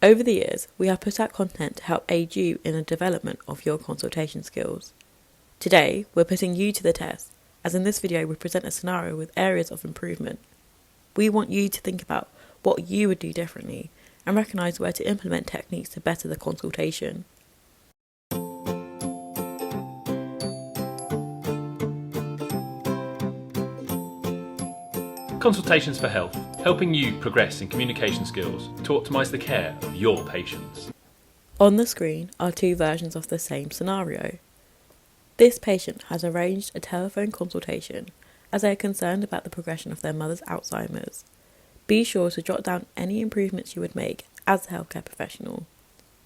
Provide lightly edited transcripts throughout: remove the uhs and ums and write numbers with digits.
Over the years, we have put out content to help aid you in the development of your consultation skills. Today, we're putting you to the test, as in this video we present a scenario with areas of improvement. We want you to think about what you would do differently and recognise where to implement techniques to better the consultation. Consultations for Health, helping you progress in communication skills to optimise the care of your patients. On the screen are two versions of the same scenario. This patient has arranged a telephone consultation as they are concerned about the progression of their mother's Alzheimer's. Be sure to jot down any improvements you would make as a healthcare professional.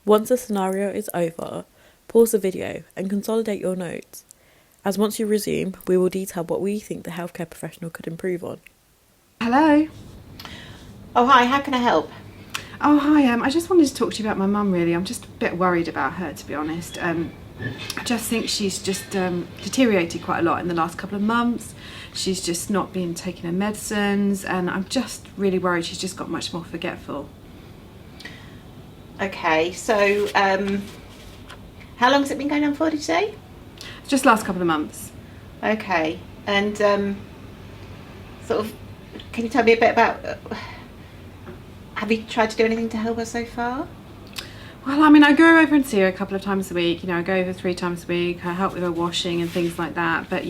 Once the scenario is over, pause the video and consolidate your notes, as once you resume, we will detail what we think the healthcare professional could improve on. Hello. Oh, hi, how can I help? Oh, hi. I just wanted to talk to you about my mum, really. I'm just a bit worried about her, to be honest. I just think she's just deteriorated quite a lot in the last couple of months. She's just not been taking her medicines, and I'm just really worried she's just got much more forgetful. Okay, so how long has it been going on for, did you say? Just last couple of months. Okay, and sort of, can you tell me a bit about, have you tried to do anything to help her so far? Well, I mean, I go over and see her a couple of times a week. I go over 3 times a week. I help with her washing and things like that. But,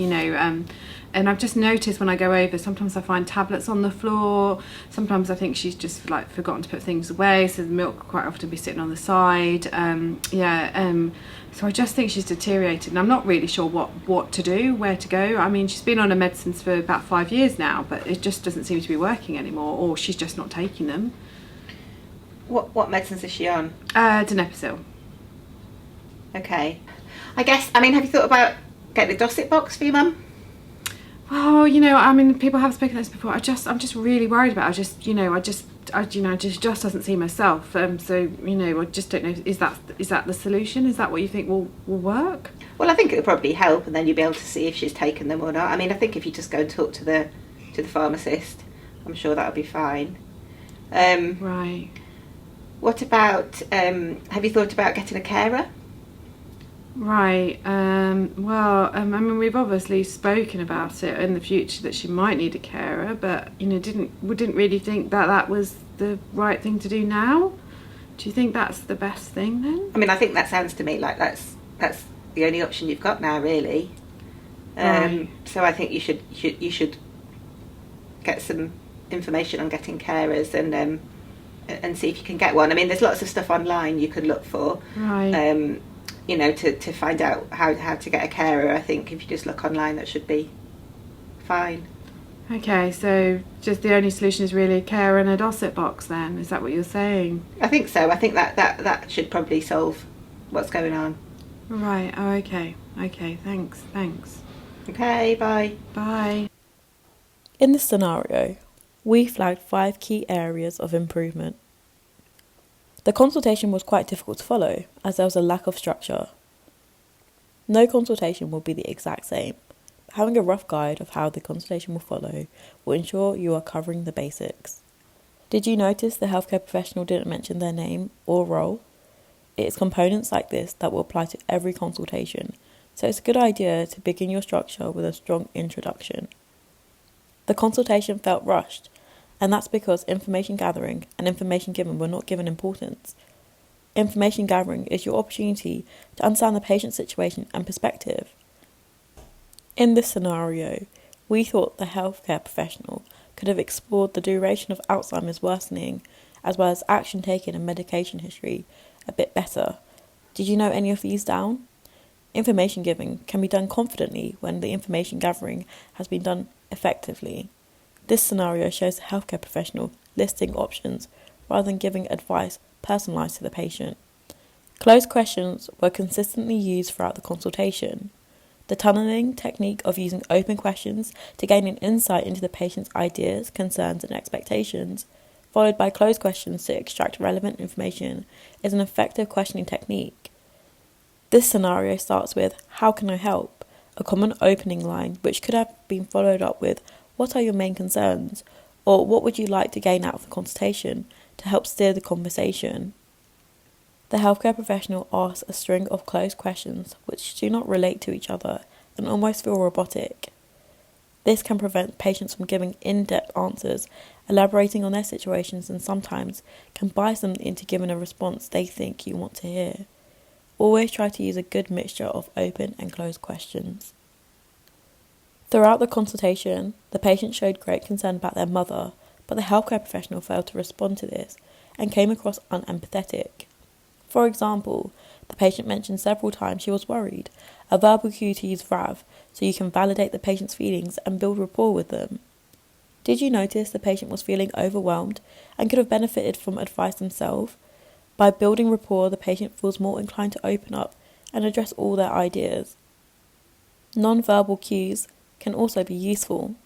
and I've just noticed when I go over, sometimes I find tablets on the floor. Sometimes I think she's just forgotten to put things away. So the milk will quite often be sitting on the side. So I just think she's deteriorated, and I'm not really sure what to do, where to go. I mean, she's been on her medicines for about 5 years now, but it just doesn't seem to be working anymore, or she's just not taking them. What medicines is she on? Donepezil. Okay. I guess, have you thought about getting a Dosset box for your mum? Oh, I mean, people have spoken about this before. I'm just really worried about her. Just doesn't seem herself. I just don't know. Is that the solution? Is that what you think will work? Well, I think it'll probably help, and then you'll be able to see if she's taken them or not. I mean, I think if you just go and talk to the pharmacist, I'm sure that'll be fine. Right. What about, have you thought about getting a carer? Right. We've obviously spoken about it in the future that she might need a carer, but we didn't really think that was the right thing to do now. Do you think that's the best thing then? I mean, I think that sounds to me like that's the only option you've got now, really. Right. So I think you should get some information on getting carers and see if you can get one. I mean, there's lots of stuff online you could look for. Right. To find out how to get a carer. I think if you just look online, that should be fine. Okay, so just the only solution is really a carer and a Dosset box then? Is that what you're saying? I think so. I think that should probably solve what's going on. Right. Oh, okay. Okay, thanks. Okay, bye. Bye. In this scenario, we flagged 5 key areas of improvement. The consultation was quite difficult to follow, as there was a lack of structure. No consultation will be the exact same, but having a rough guide of how the consultation will follow will ensure you are covering the basics. Did you notice the healthcare professional didn't mention their name or role? It is components like this that will apply to every consultation, so it's a good idea to begin your structure with a strong introduction. The consultation felt rushed, and that's because information gathering and information given were not given importance. Information gathering is your opportunity to understand the patient's situation and perspective. In this scenario, we thought the healthcare professional could have explored the duration of Alzheimer's worsening, as well as action taken and medication history, a bit better. Did you note any of these down? Information giving can be done confidently when the information gathering has been done effectively. This scenario shows the healthcare professional listing options rather than giving advice personalised to the patient. Closed questions were consistently used throughout the consultation. The tunnelling technique of using open questions to gain an insight into the patient's ideas, concerns and expectations, followed by closed questions to extract relevant information, is an effective questioning technique. This scenario starts with, "How can I help?" a common opening line which could have been followed up with, "What are your main concerns?" or "What would you like to gain out of the consultation?" to help steer the conversation. The healthcare professional asks a string of closed questions which do not relate to each other and almost feel robotic. This can prevent patients from giving in-depth answers, elaborating on their situations, and sometimes can bias them into giving a response they think you want to hear. Always try to use a good mixture of open and closed questions. Throughout the consultation, the patient showed great concern about their mother, but the healthcare professional failed to respond to this and came across unempathetic. For example, the patient mentioned several times she was worried, a verbal cue to use RAV so you can validate the patient's feelings and build rapport with them. Did you notice the patient was feeling overwhelmed and could have benefited from advice themselves? By building rapport, the patient feels more inclined to open up and address all their ideas. Non-verbal cues can also be useful.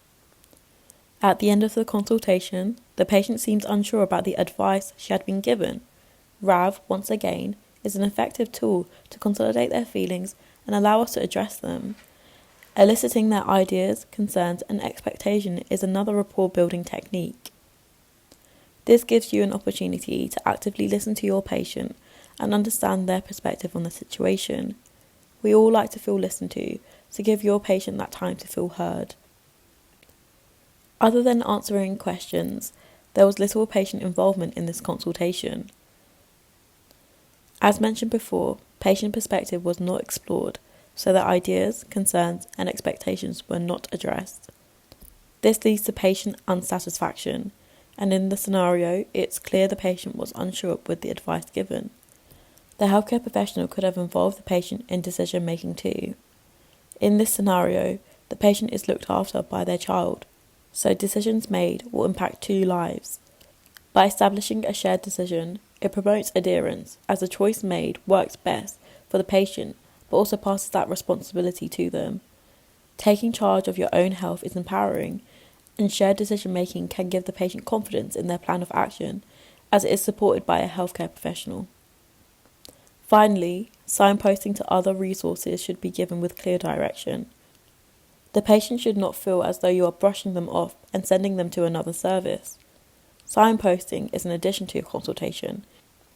At the end of the consultation, the patient seems unsure about the advice she had been given. RAV, once again, is an effective tool to consolidate their feelings and allow us to address them. Eliciting their ideas, concerns, and expectation is another rapport-building technique. This gives you an opportunity to actively listen to your patient and understand their perspective on the situation. We all like to feel listened to, so give your patient that time to feel heard. Other than answering questions, there was little patient involvement in this consultation. As mentioned before, patient perspective was not explored, so their ideas, concerns, and expectations were not addressed. This leads to patient unsatisfaction, and in the scenario, it's clear the patient was unsure with the advice given. The healthcare professional could have involved the patient in decision-making too. In this scenario, the patient is looked after by their child, so decisions made will impact 2 lives. By establishing a shared decision, it promotes adherence, as the choice made works best for the patient, but also passes that responsibility to them. Taking charge of your own health is empowering, and shared decision-making can give the patient confidence in their plan of action, as it is supported by a healthcare professional. Finally, signposting to other resources should be given with clear direction. The patient should not feel as though you are brushing them off and sending them to another service. Signposting is an addition to your consultation,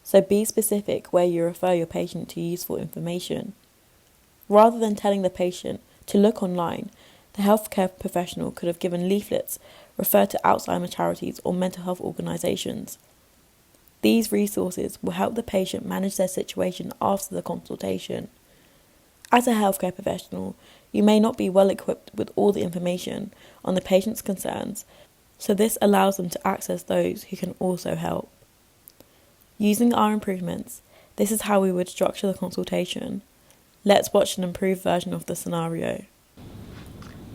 so be specific where you refer your patient to useful information. Rather than telling the patient to look online, the healthcare professional could have given leaflets referred to Alzheimer's charities or mental health organisations. These resources will help the patient manage their situation after the consultation. As a healthcare professional, you may not be well equipped with all the information on the patient's concerns, so this allows them to access those who can also help. Using our improvements, this is how we would structure the consultation. Let's watch an improved version of the scenario.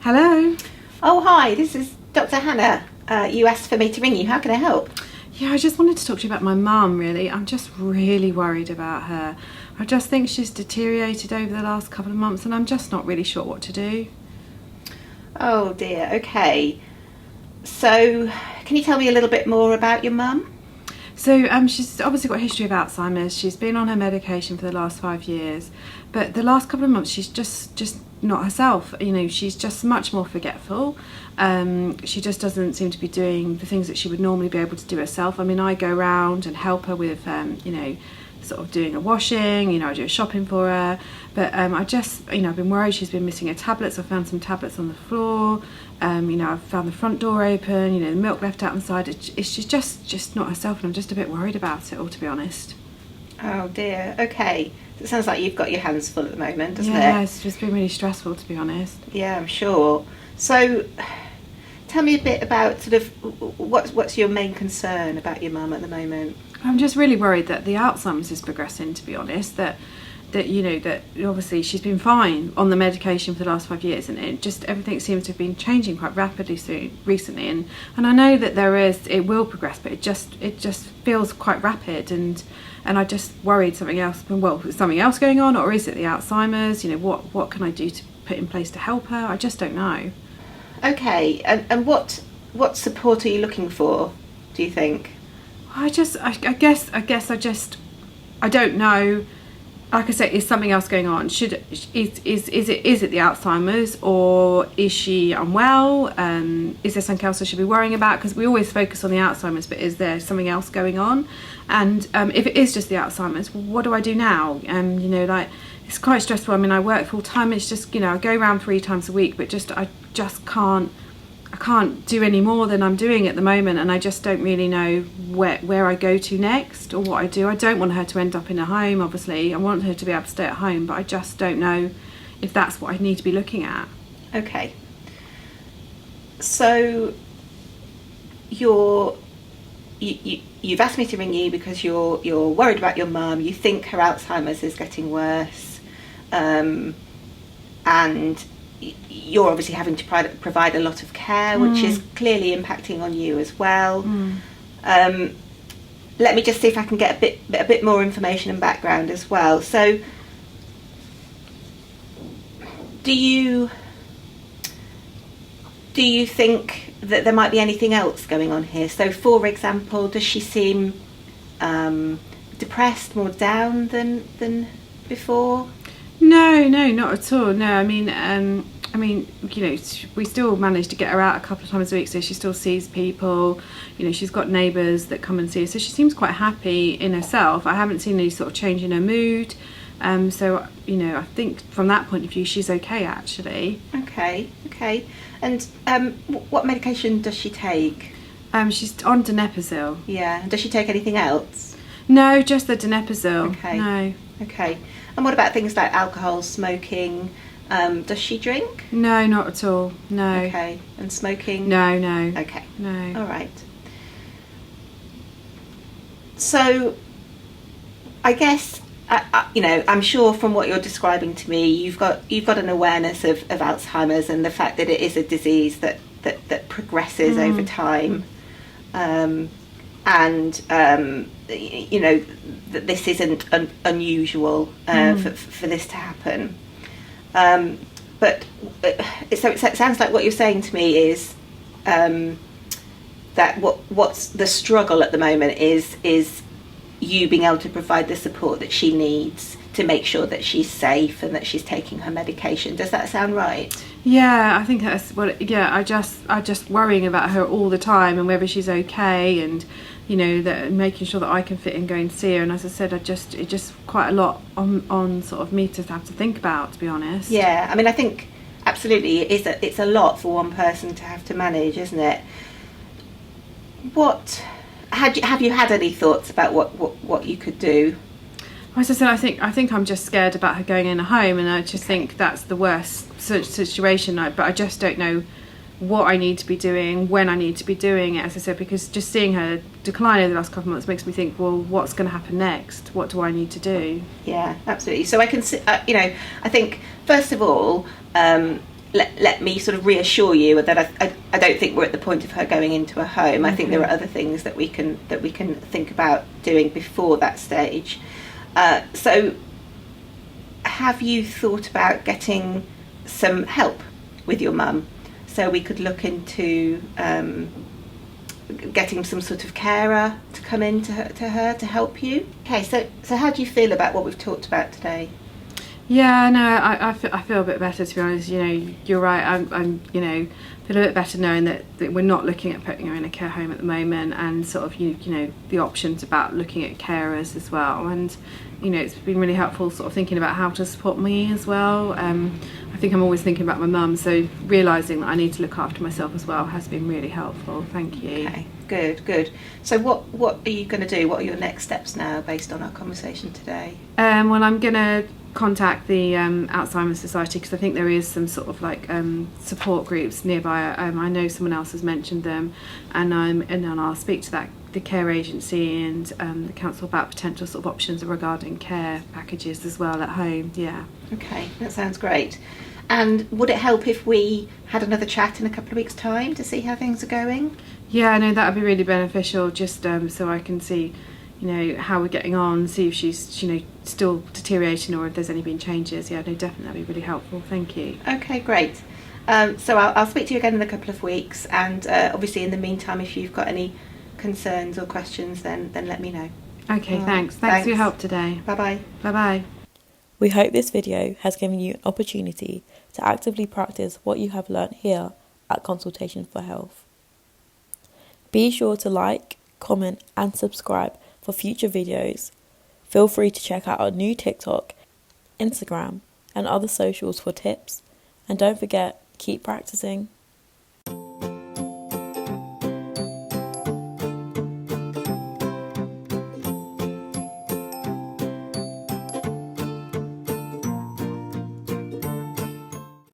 Hello. Oh, hi, this is Dr. Hannah. You asked for me to ring you. How can I help? Yeah, I just wanted to talk to you about my mum, really. I'm just really worried about her. I just think she's deteriorated over the last couple of months and I'm just not really sure what to do. Oh dear, okay. So, can you tell me a little bit more about your mum? So she's obviously got a history of Alzheimer's. She's been on her medication for the last 5 years, but the last couple of months she's just not herself. You know, she's just much more forgetful. She just doesn't seem to be doing the things that she would normally be able to do herself. I mean, I go around and help her with, sort of doing her washing, I do shopping for her, but I just, I've been worried she's been missing her tablets. I found some tablets on the floor, I've found the front door open, the milk left out inside. She's just not herself, and I'm just a bit worried about it all, to be honest. Oh dear, okay. It sounds like you've got your hands full at the moment, doesn't it? Yeah, it's just been really stressful, to be honest. Yeah, I'm sure. So, tell me a bit about sort of what's your main concern about your mum at the moment? I'm just really worried that the Alzheimer's is progressing, to be honest, that obviously she's been fine on the medication for the last 5 years, and everything seems to have been changing quite rapidly recently, and I know that it will progress, but it just feels quite rapid, and I just worried something else going on, or is it the Alzheimer's? What can I do to put in place to help her? I just don't know. Okay, and what support are you looking for, do you think? I guess I don't know. like I say, is something else going on? Is it the Alzheimer's, or is she unwell? Is there something else I should be worrying about? Because we always focus on the Alzheimer's, but is there something else going on? And if it is just the Alzheimer's, what do I do now? Like, it's quite stressful. I mean, I work full time. It's just, I go around 3 times a week, but I just can't do any more than I'm doing at the moment, and I just don't really know where I go to next or what I do. I don't want her to end up in a home, obviously. I want her to be able to stay at home, but I just don't know if that's what I need to be looking at. Okay. So you've asked me to ring you because you're worried about your mum. You think her Alzheimer's is getting worse, and you're obviously having to provide a lot of care, which is clearly impacting on you as well. Let me just see if I can get a bit more information and background as well. So, do you think that there might be anything else going on here? So, for example, does she seem depressed, more down than before? No, not at all. No, I mean, we still manage to get her out a couple of times a week, so she still sees people. She's got neighbours that come and see her, so she seems quite happy in herself. I haven't seen any sort of change in her mood. So, I think from that point of view, she's okay, actually. Okay. And what medication does she take? She's on donepezil. Yeah. Does she take anything else? No, just the donepezil. Okay. No. Okay. And what about things like alcohol, smoking? Does she drink? No, not at all. No. Okay. And smoking? No. Okay. No. All right. So, I guess, I'm sure from what you're describing to me, you've got an awareness of Alzheimer's and the fact that it is a disease that progresses over time, and that this isn't unusual for this to happen. But so it sounds like what you're saying to me is that what's the struggle at the moment is you being able to provide the support that she needs to make sure that she's safe and that she's taking her medication. Does that sound right? Yeah, I think that's what. Yeah, I just worrying about her all the time and whether she's okay, and that making sure that I can fit in going to see her. And as I said, it's just quite a lot on sort of me to have to think about, to be honest. Yeah, I mean, I think absolutely it's a lot for one person to have to manage, isn't it? Have you had any thoughts about what you could do? As I said, I think I'm just scared about her going in a home, and I just think that's the worst situation. But I just don't know what I need to be doing, when I need to be doing it, as I said, because just seeing her decline over the last couple of months makes me think, well, what's going to happen next? What do I need to do? Yeah, absolutely. So I can, I think first of all, let me sort of reassure you that I don't think we're at the point of her going into a home. I think there are other things that we can think about doing before that stage. So have you thought about getting some help with your mum? So we could look into getting some sort of carer to come in to her to help you. Okay, so how do you feel about what we've talked about today? Yeah, no, I feel a bit better, to be honest. You're right. I'm feel a bit better knowing that we're not looking at putting her in a care home at the moment, and sort of the options about looking at carers as well. And it's been really helpful sort of thinking about how to support me as well. I think I'm always thinking about my mum, so realising that I need to look after myself as well has been really helpful. Thank you. Okay, good. So what are you going to do? What are your next steps now based on our conversation today? Well, I'm going to contact the Alzheimer's Society, because I think there is some sort of like support groups nearby. I know someone else has mentioned them, and then I'll speak to the care agency and the council about potential sort of options regarding care packages as well at home. Yeah. Okay, that sounds great. And would it help if we had another chat in a couple of weeks' time to see how things are going? Yeah, no, that would be really beneficial, just so I can see how we're getting on, see if she's still deteriorating or if there's any been changes. Yeah, no, definitely that'd be really helpful. Thank you. Okay, great. So I'll speak to you again in a couple of weeks, and obviously in the meantime, if you've got any concerns or questions, then let me know. Okay, thanks for your help today. Bye bye. Bye bye. We hope this video has given you an opportunity to actively practice what you have learnt here at Consultation for Health. Be sure to like, comment and subscribe for future videos. Feel free to check out our new TikTok, Instagram and other socials for tips. And don't forget, keep practicing.